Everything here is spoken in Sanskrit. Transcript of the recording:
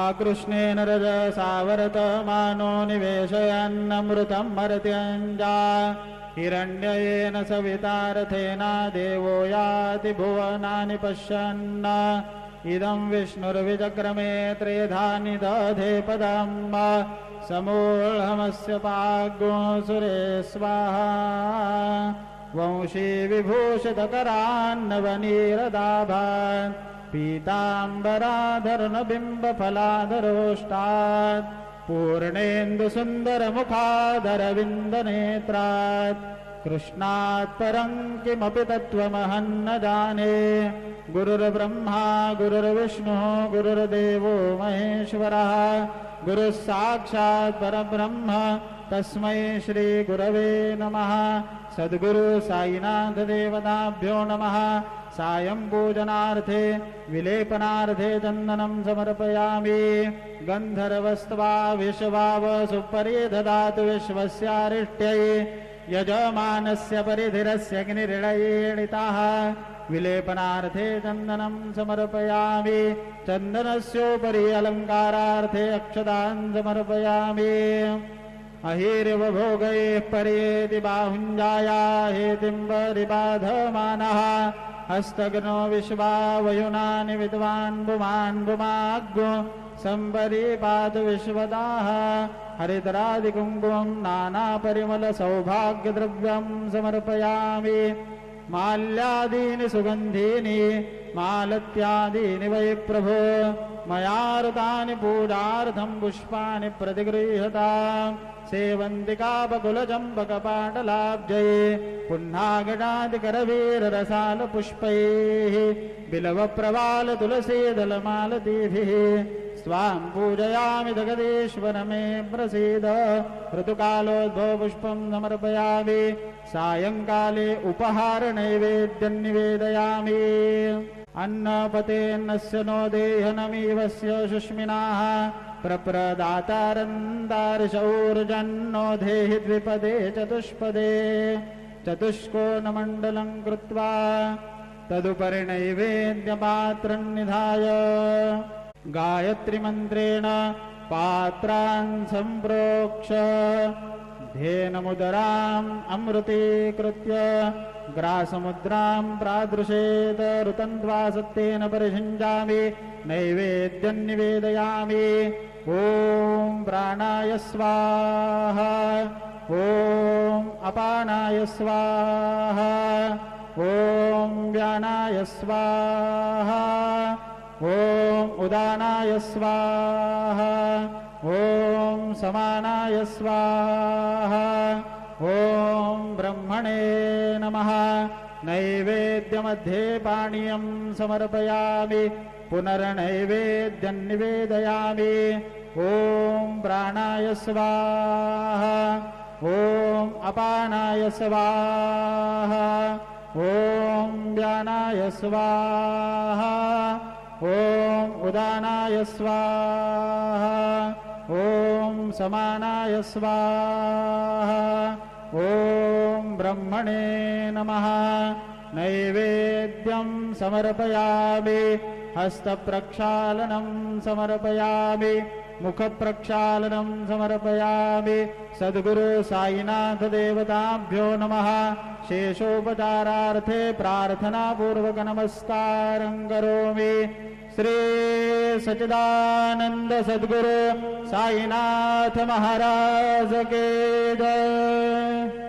आकृष्णेन रजसावर्तमानो निवेशयन्नमृतं मर्त्यञ्जा हिरण्ययेन सवितारथेन देवो याति भुवनानि पश्यन् इदं विष्णुर्विचक्रमे त्रेधानि दधे पदं समूढमस्य पाग्गो सुरे स्वाहा वंशी विभूषितकरान्नवनीरदाभान् पीताम्बराधर्णबिम्बफलाधरोष्टात् पूर्णेन्दुसुन्दरमुखादरविन्दनेत्रात् कृष्णात् परं किमपि तत्त्वमहं न जाने गुरुर्ब्रह्मा गुरुर्विष्णुः गुरुर्देवो महेश्वरः गुरुः साक्षात् परब्रह्म तस्मै श्री गुरवे नमः। सद्गुरु साईनाथ देवताभ्यो नमः। सायं पूजनार्थे विलेपनार्थे चन्दनं समर्पयामि। गन्धर्वस्त्वा विश्वाव सुपरिदधातु विश्वस्यारिष्ट्यै यजमानस्य परिधिरस्य अग्निर्णयेणिताः विलेपनार्थे चन्दनं समर्पयामि। चन्दनस्योपरि अलङ्कारार्थे अक्षतान् समर्पयामि। अहिर्वभोगैः पर्येति बाहुञ्जाया हेतिम्बरिबाधमानः हस्तग्नो विश्वावयुनानि विद्वान् पुमान् पुमाग्गो सम्परिपातु विश्वदाः हरिद्रादिकुङ्कुमं नानापरिमलसौभाग्यद्रव्यं समर्पयामि। माल्यादीनि सुगन्धीनि मालत्यादीनि वै प्रभो मया ऋतानि पूजार्थं पुष्पाणि प्रतिगृह्यताम्। सेवन्तिकापकुलचम्पकपाटलाब्जै पुन्नागणादिकरवीररसालपुष्पैः बिलवप्रवालतुलसीदलमालतीभिः स्वां पूजयामि जगदीश्वर मे प्रसीद। ऋतुकालोद्भवपुष्पं समर्पयामि। सायंकाले उपहारनैवेद्यं निवेदयामि। अन्नपतेन्नस्य नो देहनमीवस्य शुष्मिनाः प्रप्रदातारन्दार्शौर्जन्नो देहि द्विपदे चतुष्पदे चतुष्कोणमण्डलं कृत्वा तदुपरि नैवेद्यपात्रं निधाय गायत्रीमन्त्रेण पात्रान् सम्प्रोक्ष धेनुमुदराम् अमृतीकृत्य ग्रासमुद्रां प्रादृशेत ऋतन्त्वा सत्तेन परिषिञ्जामि। नैवेद्यं निवेदयामि। ॐ प्राणाय स्वाहा ॐ अपानाय स्वाहा ॐ व्यानाय स्वाहा ॐ उदानाय स्वाहा ॐ समानाय स्वाहा ॐ ब्रह्मणे नमः। नैवेद्यमध्ये पानीयं समर्पयामि। पुनर्नैवेद्यं निवेदयामि। ॐ प्राणाय स्वाहा ॐ अपानाय स्वाहा ॐ व्यानाय स्वाहा ॐ उदानाय स्वाहा ॐ समानाय स्वाहा ॐ ब्रह्मणे नमः। नैवेद्यं समर्पयामि। हस्तप्रक्षालनं समर्पयामि। मुखप्रक्षालनं समर्पयामि। सद्गुरु साईनाथ देवताभ्यो नमः। शेषोपचारार्थे प्रार्थनापूर्वक नमस्कारं करोमि। श्री सच्चिदानंद सद्गुरु साईनाथ महाराज के जय।